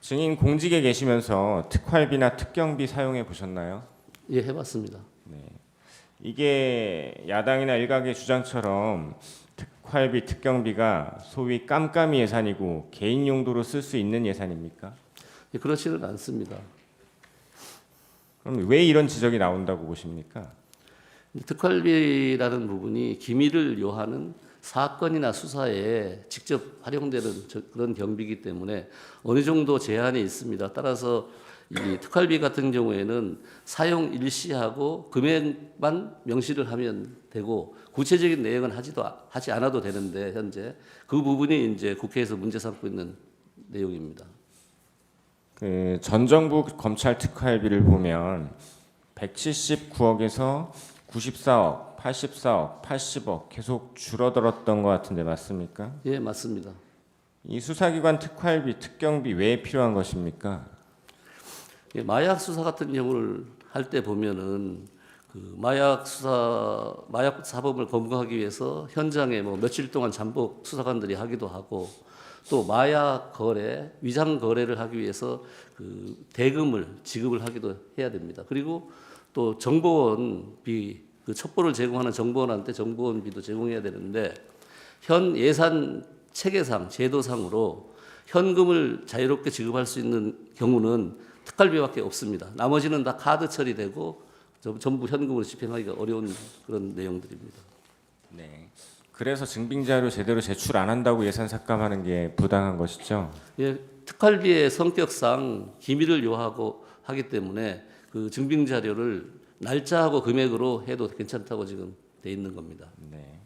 증인 공직에 계시면서 특활비나 특경비 사용해 보셨나요? 예, 해봤습니다. 네. 이게 야당이나 일각의 주장처럼 특활비, 특경비가 소위 깜깜이 예산이고 개인 용도로 쓸 수 있는 예산입니까? 예, 그렇지는 않습니다. 그럼 왜 이런 지적이 나온다고 보십니까? 특활비라는 부분이 기밀을 요하는 사건이나 수사에 직접 활용되는 그런 경비이기 때문에 어느 정도 제한이 있습니다. 따라서 이 특활비 같은 경우에는 사용 일시하고 금액만 명시를 하면 되고 구체적인 내용은 하지 않아도 되는데 현재 그 부분이 이제 국회에서 문제 삼고 있는 내용입니다. 그 전 정부 검찰 특활비를 보면 179억에서 94억, 84억, 80억 계속 줄어들었던 것 같은데 맞습니까? 예, 맞습니다. 이 수사기관 특활비, 특경비 왜 필요한 것입니까? 예, 마약 수사 같은 경우를 할 때 보면은 그 마약 사범을 검거하기 위해서 현장에 뭐 며칠 동안 잠복 수사관들이 하기도 하고 또 마약 거래, 위장 거래를 하기 위해서 그 대금을 지급을 하기도 해야 됩니다. 그리고 또 정보원비, 그 첩보를 제공하는 정보원한테 정보원비도 제공해야 되는데 현 예산 체계상 제도상으로 현금을 자유롭게 지급할 수 있는 경우는 특활비밖에 없습니다. 나머지는 다 카드 처리되고 전부 현금으로 집행하기가 어려운 그런 내용들입니다. 네. 그래서 증빙 자료 제대로 제출 안 한다고 예산 삭감하는 게 부당한 것이죠. 예, 특활비의 성격상 기밀을 요하고 하기 때문에 그 증빙 자료를 날짜하고 금액으로 해도 괜찮다고 지금 돼 있는 겁니다. 네.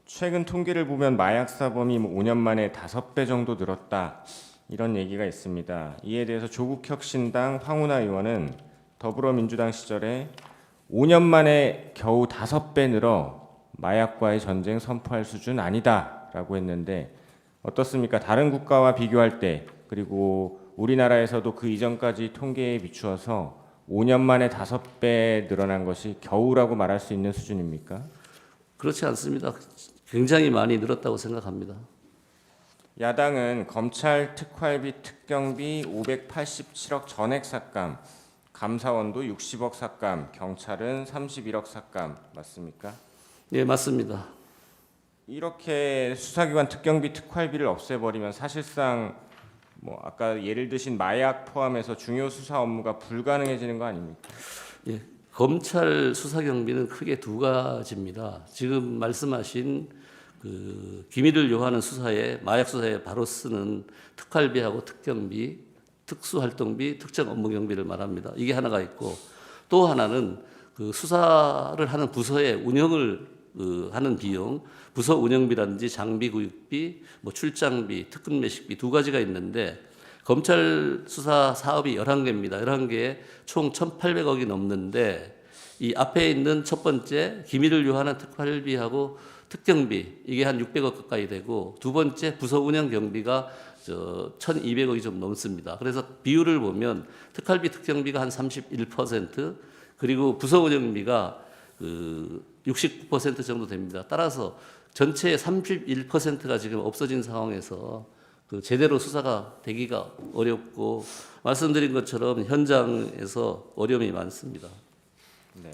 최근 통계를 보면 마약 사범이 5년 만에 5배 정도 늘었다. 이런 얘기가 있습니다. 이에 대해서 조국혁신당 황운하 의원은 더불어민주당 시절에 5년 만에 겨우 5배 늘어 마약과의 전쟁 선포할 수준 아니다라고 했는데 어떻습니까? 다른 국가와 비교할 때 그리고 우리나라에서도 그 이전까지 통계에 비추어서 5년 만에 5배 늘어난 것이 겨우라고 말할 수 있는 수준입니까? 그렇지 않습니다. 굉장히 많이 늘었다고 생각합니다. 야당은 검찰 특활비 특경비 587억 전액 삭감, 감사원도 60억 삭감, 경찰은 31억 삭감 맞습니까? 네, 맞습니다. 이렇게 수사기관 특경비 특활비를 없애버리면 사실상 뭐 아까 예를 드신 마약 포함해서 중요 수사 업무가 불가능해지는 거 아닙니까? 예, 검찰 수사 경비는 크게 두 가지입니다. 지금 말씀하신 그 기밀을 요하는 수사에 마약 수사에 바로 쓰는 특활비하고 특경비, 특수활동비, 특정 업무 경비를 말합니다. 이게 하나가 있고 또 하나는 그 수사를 하는 부서의 운영을 하는 비용, 부서 운영비라든지 장비 구입비, 뭐 출장비, 특근 매식비 두 가지가 있는데 검찰 수사 사업이 11개입니다. 11개에 총 1,800억이 넘는데 이 앞에 있는 첫 번째 기밀을 요하는 특활비하고 특경비 이게 한 600억 가까이 되고 두 번째 부서 운영 경비가 1,200억이 좀 넘습니다. 그래서 비율을 보면 특활비 특경비가 한 31% 그리고 부서 운영비가 69% 정도 됩니다. 따라서 전체의 31%가 지금 없어진 상황에서 그 제대로 수사가 되기가 어렵고 말씀드린 것처럼 현장에서 어려움이 많습니다. 네.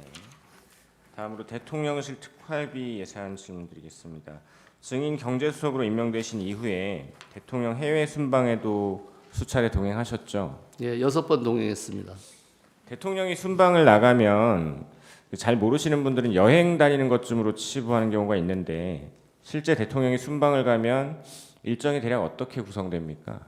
다음으로 대통령실 특활비 예산 질문드리겠습니다. 증인 경제수석으로 임명되신 이후에 대통령 해외 순방에도 수차례 동행하셨죠. 예, 6번 동행했습니다. 대통령이 순방을 나가면 잘 모르시는 분들은 여행 다니는 것쯤으로 치부하는 경우가 있는데 실제 대통령이 순방을 가면 일정이 대략 어떻게 구성됩니까?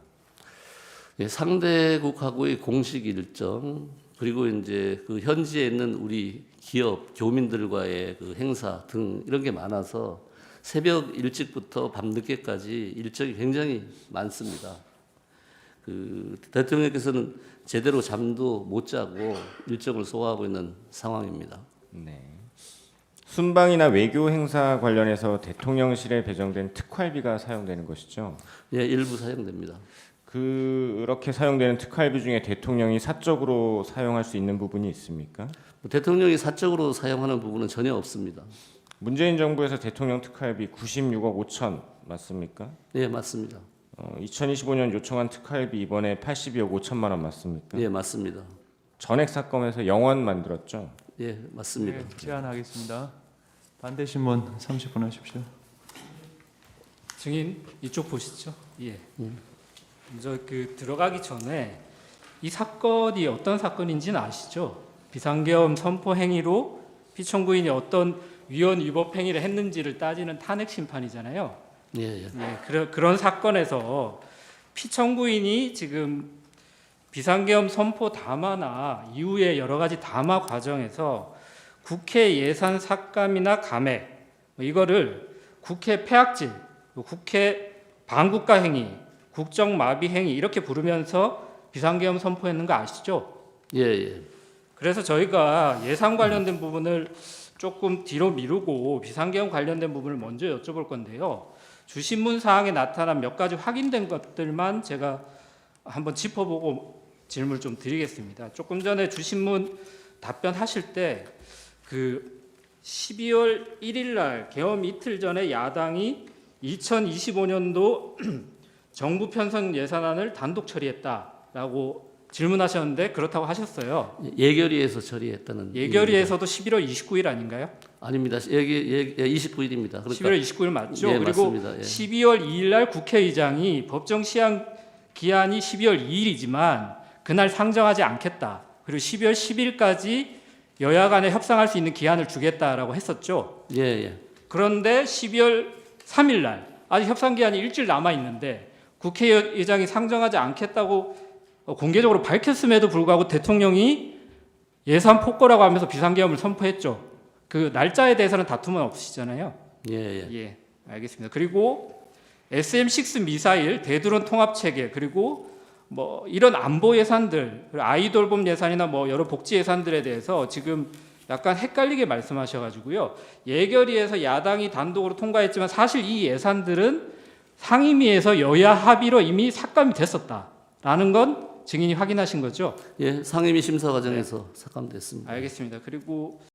예, 상대국하고의 공식 일정 그리고 이제 그 현지에 있는 우리 기업 교민들과의 그 행사 등 이런 게 많아서 새벽 일찍부터 밤 늦게까지 일정이 굉장히 많습니다. 그 대통령께서는 제대로 잠도 못 자고 일정을 소화하고 있는 상황입니다. 네. 순방이나 외교 행사 관련해서 대통령실에 배정된 특활비가 사용되는 것이죠. 예, 일부 사용됩니다. 그렇게 사용되는 특활비 중에 대통령이 사적으로 사용할 수 있는 부분이 있습니까? 대통령이 사적으로 사용하는 부분은 전혀 없습니다. 문재인 정부에서 대통령 특활비 96억 5천 맞습니까? 예, 맞습니다. 2025년 요청한 특활비 이번에 82억 5천만 원 맞습니까? 예, 맞습니다. 전액 삭감해서 0원 만들었죠. 예, 맞습니다. 네, 제안하겠습니다. 반대 신문 30분 하십시오. 증인 이쪽 보시죠. 예. 먼저 그 들어가기 전에 이 사건이 어떤 사건인지는 아시죠? 비상계엄 선포 행위로 피청구인이 어떤 위헌 위법 행위를 했는지를 따지는 탄핵 심판이잖아요. 예, 예. 예, 그런 사건에서 피청구인이 지금 비상계엄 선포 담화나 이후의 여러 가지 담화 과정에서 국회 예산 삭감이나 감액 이거를 국회 폐악질, 국회 반국가 행위, 국정 마비 행위 이렇게 부르면서 비상계엄 선포했는 거 아시죠? 예, 예. 그래서 저희가 예산 관련된 부분을 조금 뒤로 미루고 비상계엄 관련된 부분을 먼저 여쭤볼 건데요. 주신문 사항에 나타난 몇 가지 확인된 것들만 제가 한번 짚어보고 질문을 좀 드리겠습니다. 조금 전에 주신문 답변하실 때 그 12월 1일 날 계엄 이틀 전에 야당이 2025년도 정부 편성 예산안을 단독 처리했다라고 질문하셨는데 그렇다고 하셨어요. 예결위에서 처리했다는. 예결위에서도 11월 29일 아닌가요? 아닙니다. 29일입니다. 그러니까 11월 29일 맞죠? 예, 그리고 맞습니다. 예. 12월 2일 날 국회의장이 법정 시한 기한이 12월 2일이지만 그날 상정하지 않겠다. 그리고 12월 10일까지 여야 간에 협상할 수 있는 기한을 주겠다라고 했었죠. 예, 예. 그런데 12월 3일 날 아직 협상 기한이 일주일 남아 있는데 국회의장이 상정하지 않겠다고 공개적으로 밝혔음에도 불구하고 대통령이 예산 폭거라고 하면서 비상계엄을 선포했죠. 그 날짜에 대해서는 다툼은 없으시잖아요. 예, 예. 예, 알겠습니다. 그리고 SM6 미사일, 대드론 통합 체계, 그리고 뭐 이런 안보 예산들, 그리고 아이돌봄 예산이나 뭐 여러 복지 예산들에 대해서 지금 약간 헷갈리게 말씀하셔가지고요. 예결위에서 야당이 단독으로 통과했지만 사실 이 예산들은 상임위에서 여야 합의로 이미 삭감이 됐었다라는 건 증인이 확인하신 거죠? 예, 상임위 심사 과정에서 삭감됐습니다. 알겠습니다. 그리고